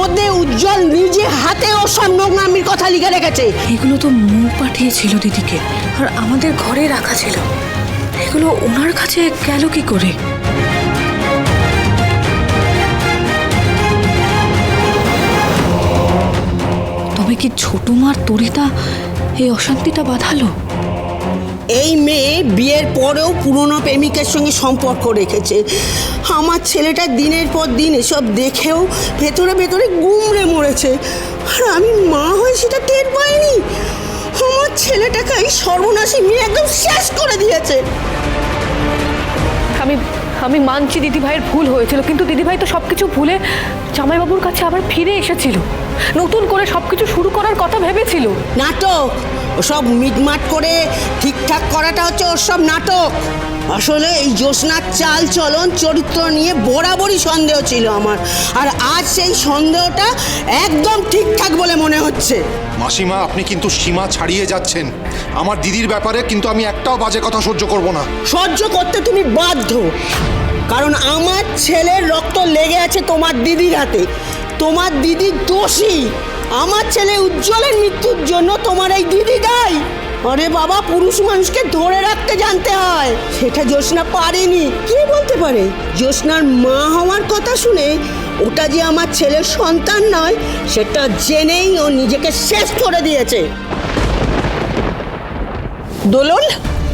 মধ্যে উজ্জ্বল নিজে হাতে ওর সব নোংরামির কথা লিখে রেখেছে। এগুলো তো মুখ পাঠিয়েছিল দিদিকে, আর আমাদের ঘরে রাখা ছিল। এগুলো ওনার কাছে গেল কি করে? তবে কি ছোট মার তরিতা এই অশান্তিটা বাঁধালো? এই মেয়ে বিয়ের পরেও পুরনো প্রেমিকের সঙ্গে সম্পর্ক রেখেছে। আমার ছেলেটা দিনের পর দিন এসব দেখেও ভেতরে ভেতরে গুমড়ে মরেছে, আর আমি মা হয়ে সেটা টের পাইনি। আমার ছেলেটাকে এই সর্বনাশী মেয়ে একদম শেষ করে দিয়েছে। আমি মানছি দিদিভাইয়ের ভুল হয়েছিল, কিন্তু দিদিভাই তো সবকিছু ভুলে জামাইবাবুর কাছে আবার ফিরে এসেছিল, নতুন করে সবকিছু শুরু করার কথা ভেবেছিল। নাটক, ওসব মিটমাট করে ঠিকঠাক করাটা হচ্ছে ওর সব নাটক। আসলে এই জ্যোৎস্নার চাল চলন চরিত্র নিয়ে বরাবরই সন্দেহ ছিল আমার, আর আজ সেই সন্দেহটা একদম ঠিকঠাক বলে মনে হচ্ছে। মাসিমা, আপনি কিন্তু সীমা ছাড়িয়ে যাচ্ছেন। আমার দিদির ব্যাপারে কিন্তু আমি একটাও বাজে কথা সহ্য করব না। সহ্য করতে তুমি বাধ্য, কারণ আমার ছেলের রক্ত লেগে আছে তোমার দিদির হাতে। তোমার দিদি দোষী। আমার ছেলে উজ্জ্বলের মৃত্যুর জন্য তোমার এই দিদি দায়ী। আরে বাবা, পুরুষ মানুষকে ধরে রাখতে জানতে হয়, সেটা জ্যোৎস্না পারেনি। কে বলতে পারে জ্যোৎস্নার মা হওয়ার কথা শুনে ওটা যে আমার ছেলের সন্তান নয়, সেটা জেনেই ও নিজেকে শেষ করে দিয়েছে। দোলন,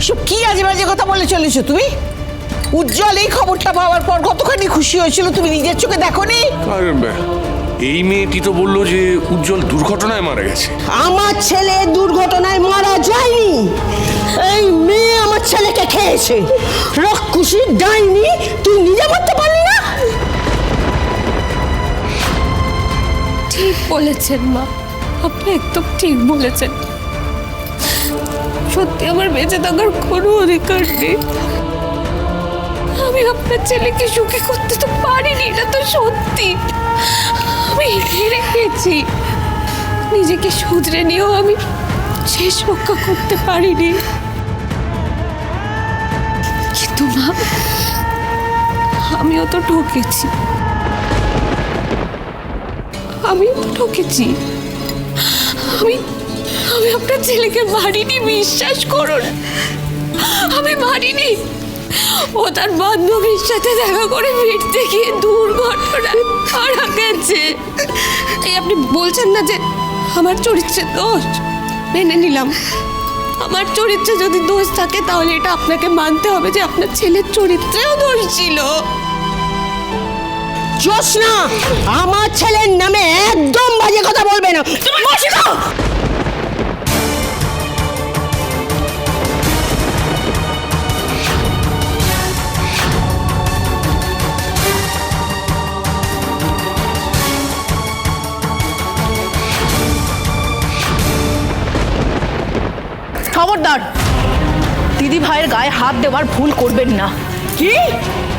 সব কি আজে বাজে কথা বলে চলেছো তুমি? উজ্জ্বল এই খবরটা পাওয়ার পর কতখানি খুশি হয়েছিল, তুমি নিজের চোখে দেখোনি? এই মেয়েটি তো বললো যে উজ্জ্বল দুর্ঘটনায় মারা গেছে। আমার ছেলে দুর্ঘটনায় মারা যায়নি, এই মেয়ে আমার ছেলেকে খেয়েছে। রক্ষুষী ডাইনি, তুই নিজে বলতে পারলি না? ঠিক বলেছেন মা, আপনি একদম ঠিক বলেছেন। সত্যি আমার বেঁচে থাকার কোনো অধিকার নেই। আমি আপনার ছেলেকে সুখী করতে তো পারিনি, এটা তো সত্যি। আমি হেরে গেছি, নিজেকে শুধরে নিয়েও আমি শেষ রক্ষা করতে পারিনি। কিন্তু মা, আমিও তো ঠকেছি। আমি আপনার ছেলেকে মারিনি, বিশ্বাস করুন। আমি মারিনি। ও তার বান্ধবীর সাথে দেখা করে ফিরতে গিয়ে দুর্ঘটনায় মারা গেছে। এই আপনি বলছেন না যে আমার চরিত্রে দোষ? মেনে নিলাম, আমার চরিত্রে যদি দোষ থাকে তাহলে এটা আপনাকে মানতে হবে যে আপনার ছেলের চরিত্রেও দোষ ছিল। জ্যোৎস্না, আমার ছেলের নামে একদম বাজে কথা বলবে না। তুমি বসে দাও। খবরদার, দিদিভাইয়ের গায়ে হাত দেওয়ার ভুল করবেন না। কি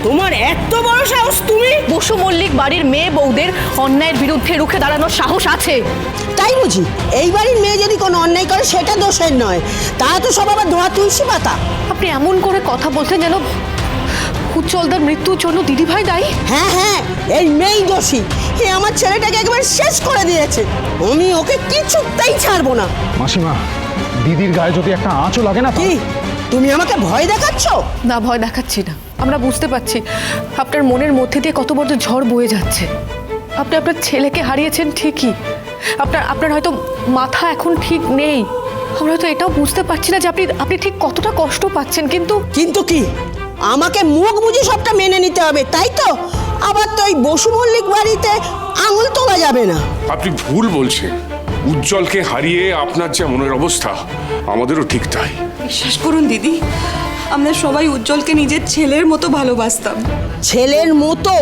তোমার এত বড় সাহস? তুমি বসু মল্লিক বাড়ির মেয়ে বউদের অন্যায়ের বিরুদ্ধে রুখে দাঁড়ানোর সাহস আছে? তাই বুঝি এই বাড়ির মেয়ে যদি কোনো অন্যায় করে সেটা দোষের নয়, তারা তো সব আবার ধোয়া তুলসী পাতা। আপনি এমন করে কথা বলছেন যেন উজ্জ্বলদার মৃত্যুর জন্য দিদিভাই দায়ী। হ্যাঁ হ্যাঁ, এই মেয়েই দোষী। এ আমার ছেলেটাকে একবার শেষ করে দিয়েছে। আমি ওকে কিছুতেই ছাড়বো না। মাসিমা, দিদির গায়ে যদি একটা আঁচও লাগে না। কি তুমি আমাকে ভয় দেখাচ্ছ? না, ভয় দেখাচ্ছি না। আমরা বুঝতে পারছি আপনার মনের মধ্যে দিয়ে কত বড় ঝড় বয়ে যাচ্ছে। আপনি আপনার ছেলেকে হারিয়েছেন ঠিকই, আপনার হয়তো মাথা এখন ঠিক নেই। আমরা হয়তো এটাও বুঝতে পারছি না যে আপনি ঠিক কতটা কষ্ট পাচ্ছেন। কিন্তু কি আমাকে মুখ বুঝে সবটা মেনে নিতে হবে, তাই তো? আবার তো ওই বসু মল্লিক বাড়িতে আঙুল তোলা যাবে না। আপনি ভুল বলছেন। উজ্জ্বলকে হারিয়ে আপনার যে মনের অবস্থা, আমাদেরও ঠিক তাই। বিশ্বাস করুন দিদি, আমরা সবাই উজ্জ্বলকে নিজের ছেলের মতো ভালোবাসতাম। ছেলের মতো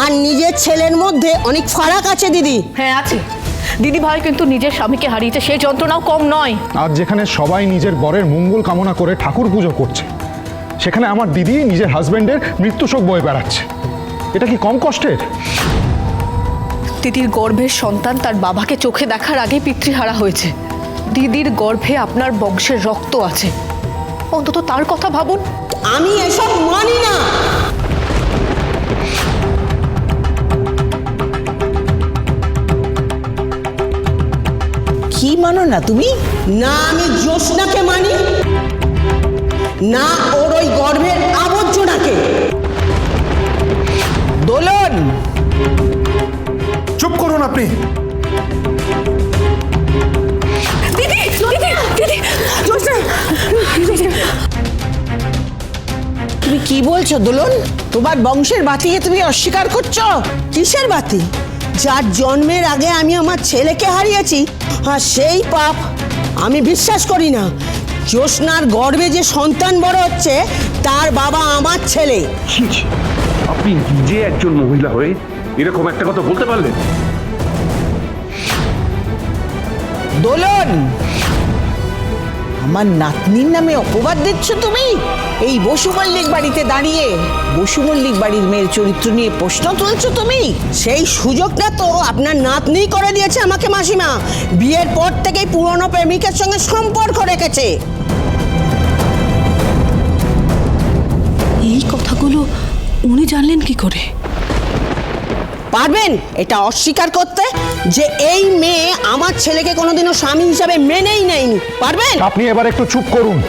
আর নিজের ছেলের মধ্যে অনেক ফারাক আছে দিদি। হ্যাঁ আছে, দিদিভাই কিন্তু নিজের স্বামীকে হারিয়েছে, সেই যন্ত্রণাও কম নয়। আজ যেখানে সবাই নিজের বরের মঙ্গল কামনা করে ঠাকুর পুজো করছে, সেখানে আমার দিদি নিজের হাজবেন্ডের মৃত্যু শোক বয়ে বেড়াচ্ছে। এটা কি কম কষ্টের? দিদির গর্ভের সন্তান তার বাবাকে চোখে দেখার আগেই পিতৃহারা হয়েছে। দিদির গর্ভে আপনার বংশের রক্ত আছে, অন্তত তার কথা ভাবুন। আমি এসব মানি না। মানো না তুমি? না আমি জ্যোৎস্নাকে মানি, না ওর ওই গর্ভের আবর্জনাকে। দোলন, চুপ করুন আপনি। দিদি দিদি দিদি তুমি কি বলছো দোলন? তোমার বংশের বাতিকে তুমি অস্বীকার করছো? কিসের বাতি? যার জন্মের আগে আমি আমার ছেলেকে হারিয়েছি, আর সেই পাপ আমি বিশ্বাস করি না। জ্যোৎস্নার গর্ভে যে সন্তান বড় হচ্ছে তার বাবা আমার ছেলে। আপনি নিজে একজন মহিলা হয়ে এরকম একটা কথা বলতে পারলেন? দোলন, আমার নাতনির নামে অপবাদ দিচ্ছ তুমি? এই বসু মল্লিক বাড়িতে দাঁড়িয়ে বসু মল্লিক বাড়ির মেয়ের চরিত্র নিয়ে প্রশ্ন তুলছো তুমি? সেই সুযোগটা তো আপনার নাতনি করে দিয়েছে আমাকে মাসিমা। বিয়ের পর থেকেই পুরনো প্রেমিকের সঙ্গে সম্পর্ক রেখেছে। এই কথাগুলো উনি জানলেন কি করে? পারবেন এটা অস্বীকার করতে যে এই মেয়ে আমার ছেলেকে কোনোদিনও স্বামী হিসাবে মেনেই নেয়নি? পারবেন? আপনি এবার একটু চুপ করুন।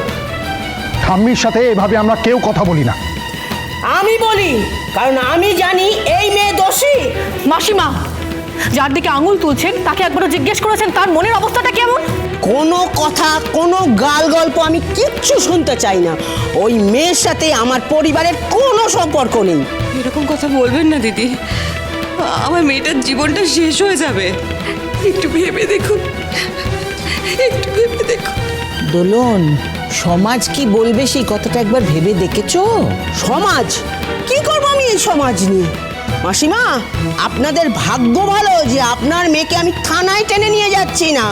ঠাম্মির সাথে এভাবে আমরা কেউ কথা বলি না। আমি বলি, কারণ আমি জানি এই মেয়ে দোষী। মাসিমা, যার দিকে আঙুল তুলছেন তাকে একবারও জিজ্ঞেস করেছেন তার মনের অবস্থাটা কেমন? কোনো কথা, কোনো গাল গল্প আমি কিচ্ছু শুনতে চাই না। ওই মেয়ের সাথে আমার পরিবারের কোনো সম্পর্ক নেই। এরকম কথা বলবেন না দিদি, আমার মেয়েটার জীবনটা শেষ হয়ে যাবে। একটু ভেবে দেখুন, একটু ভেবে দেখুন। দোলন, সমাজ কি বলবে সেই কথাটা একবার ভেবে দেখেছো? সমাজ কি করবো আমি এই সমাজ নিয়ে? মাসিমা, আপনাদের ভাগ্য ভালো যে আপনার মেয়েকে আমি থানায় টেনে নিয়ে যাচ্ছি না।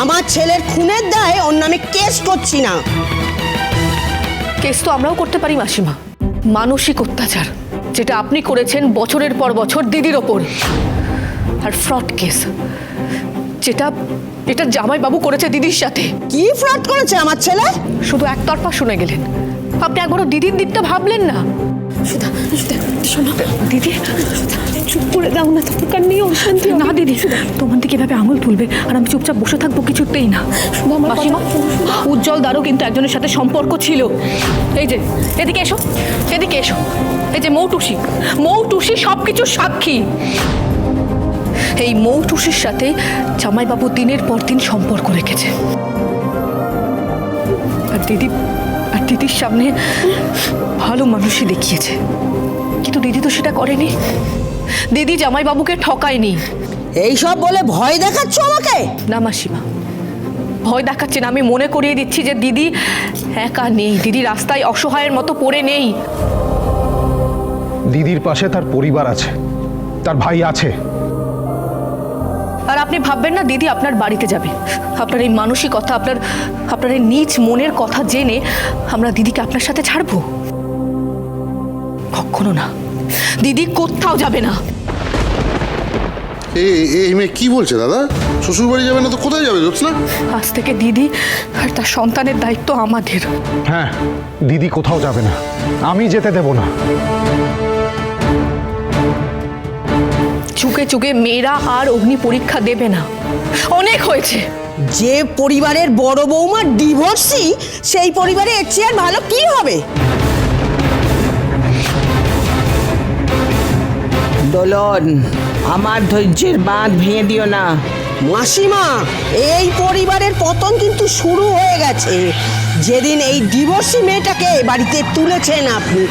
আমার ছেলের খুনের দায়ে ওর নামে কেস করছি না। কেস তো আমরাও করতে পারি মাসিমা। মানসিক অত্যাচার যেটা আপনি করেছেন বছরের পর বছর দিদির ওপর, আর ফ্রড কেস যেটা জামাইবাবু করেছে দিদির সাথে। কি ফ্রড করেছে আমার ছেলে? শুধু একতরফা শুনে গেলেন, আপনি একবারও দিদির দিকটা ভাবলেন না। শোনো দিদি, চুপ করে দাও না, তোমার নিয়ে অশান্তি। না দিদি, তোমার দিকে এভাবে আঙুল তুলবে আর আমি চুপচাপ বসে থাকবো কিছুতেই না। মাসিমা, উজ্জ্বল দারও কিন্তু একজনের সাথে সম্পর্ক ছিল। এই যে এদিকে এসো, এদিকে এসো। এই যে মৌটুসি সবকিছুর সাক্ষী। এই মৌটুসির সাথে জামাইবাবু দিনের পর দিন সম্পর্ক রেখেছে, আর দিদির সামনে ভালো মানুষই দেখিয়েছে। কিন্তু দিদি তো সেটা করেনি। দিদি জামাইবাবুকে ঠকায়নি। এইসব বলে ভয় দেখাচ্ছ আমাকে? না মাসিমা, ভয় দেখাচ্ছে না, আমি মনে করিয়ে দিচ্ছি যে দিদি একা নেই। দিদি রাস্তায় অসহায়ের মতো পড়ে নেই। দিদির পাশে তার পরিবার আছে, তার ভাই আছে। আর আপনি ভাববেন না দিদি আপনার বাড়িতে যাবে। আপনার এই মানসিকতা, আপনার এই নিজ মনের কথা জেনে আমরা দিদিকে আপনার সাথে ছাড়বো? কখনো না, দিদি কোথাও যাবে না। এই মেয়ে কি বলছে দাদা? শ্বশুর বাড়ি যাবে না তো কোথায় যাবে জ্যোৎস্না? আজ থেকে দিদি আর তার সন্তানের দায়িত্ব আমাদের। হ্যাঁ, দিদি কোথাও যাবে না, আমি যেতে দেব না। চুকে চুকে মেয়েরা আর অগ্নি পরীক্ষা দেবে না, অনেক হয়েছে। যে পরিবারের বড় বৌমা ডিভোর্সি, সেই পরিবারে এর চেয়ে আর ভালো কি হবে? দোলন, আমার ধৈর্যের বাঁধ ভেঙে দিও না। মাসিমা, এই পরিবারের পতন কিন্তু শুরু হয়ে গেছে। যেদিন এই ডিভোর্সি মেয়েটাকে বাড়িতে তুলেছেন আপনি,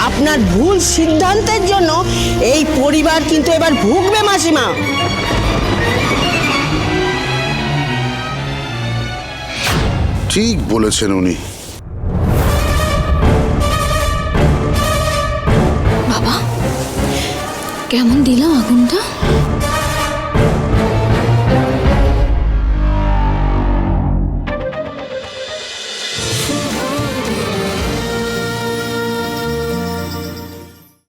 আপনার ভুল সিদ্ধান্তের জন্য এই পরিবার কিন্তু এবার ভুগবে মাসিমা। ঠিক বলেছেন উনি। বাবা, কেমন দিলাম আগুনটা?